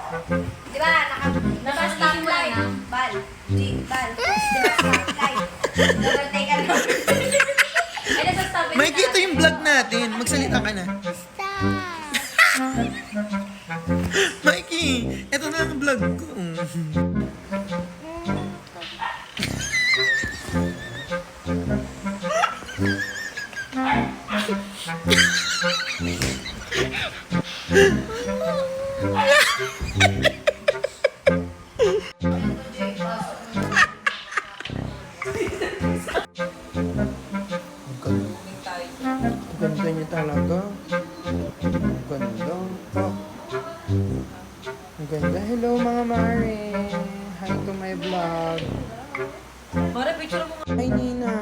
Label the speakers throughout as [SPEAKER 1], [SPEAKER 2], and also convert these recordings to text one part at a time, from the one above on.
[SPEAKER 1] Di ba? Naka-stoplight. Bal. Bal. Di ba stoplight? Nabatay ka lang. Ay, nasa stoplight.
[SPEAKER 2] Mikey, ito yung vlog natin. Magsalita ka na. Mikey, ito na ang vlog ko. Ganda niya talaga. Ganda. Ang ganda. Hello mga mare. Hi to my vlog.
[SPEAKER 3] Mara, picture mo nga.
[SPEAKER 2] Hi Nina.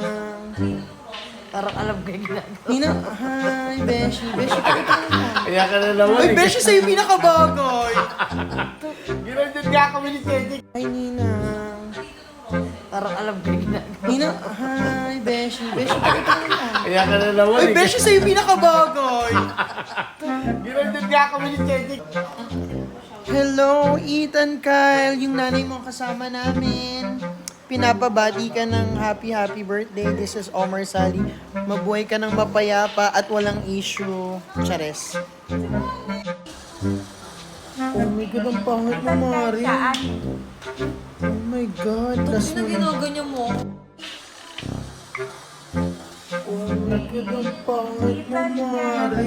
[SPEAKER 3] Parang alam ko yung ginagawa.
[SPEAKER 2] Nina, hi Beshi. Beshi, pakita mo na.
[SPEAKER 4] Kaya ka na naman.
[SPEAKER 2] Ay, Beshi, sa'yo pinakabagay.
[SPEAKER 4] Ginandun nga kami ni Teddy.
[SPEAKER 2] Hi Nina.
[SPEAKER 3] Parang alam ko yung ginagawa.
[SPEAKER 2] Nina, hi Beshi. Beshi, pakita mo na.
[SPEAKER 4] Kaya ka na naman.
[SPEAKER 2] Ay, Beshi, sa'yo pinakabagay.
[SPEAKER 4] Ginandun nga kami ni Teddy.
[SPEAKER 2] Hello, Ethan, Kyle, yung nanay mong kasama namin. Pinapabati ka ng happy birthday. This is Omar Sali. Mabuhay ka ng mapayapa at walang issue. Chares. Oh my God, ang pangit mo, Mari. Oh my God, last
[SPEAKER 3] Ano
[SPEAKER 2] mo.
[SPEAKER 3] ginaganyan mo?
[SPEAKER 2] Oh my God, ang pangit mo, Mari.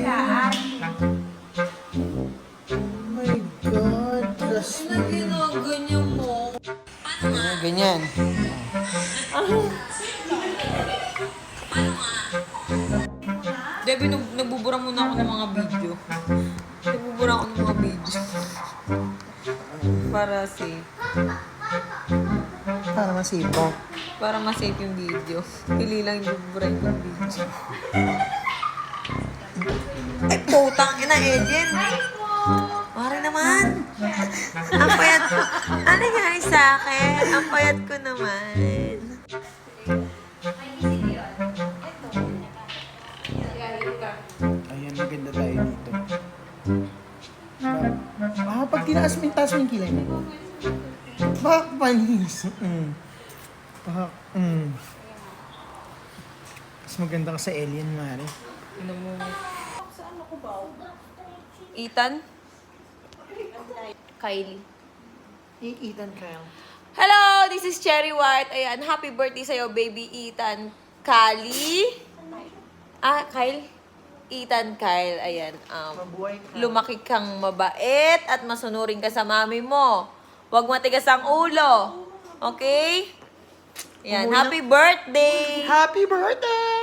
[SPEAKER 2] Oh my God, last
[SPEAKER 3] Ano ginaganyan mo?
[SPEAKER 2] Ganyan.
[SPEAKER 3] Debbie, nagbubura muna ako ng mga video. Nagbubura ako ng mga video. Para safe.
[SPEAKER 2] Para masipo.
[SPEAKER 3] Para ma-safe yung video. Pili lang yung bubura yung video. Ay, putang ina, Eden! Mari naman! Ang payat ko. Ano nangyari sa akin? Ang payat ko naman.
[SPEAKER 2] Ayan, maganda tayo dito. Pag tinaas mo yung kilay mo. Bak, panis. Bak, Mas maganda ka sa alien, Mari.
[SPEAKER 3] Ano mo? Ethan? Kylie.
[SPEAKER 2] Ethan, Kyle.
[SPEAKER 3] Hello, this is Cherry White. Ayan, happy birthday sa'yo, baby Ethan. Kali? Kyle? Ethan Kyle. Ayan,
[SPEAKER 2] Mabuhay ka.
[SPEAKER 3] lumaki kang mabait at masunurin ka sa mami mo. Huwag matigas ang ulo. Okay? Ayan, happy birthday!
[SPEAKER 2] Happy birthday!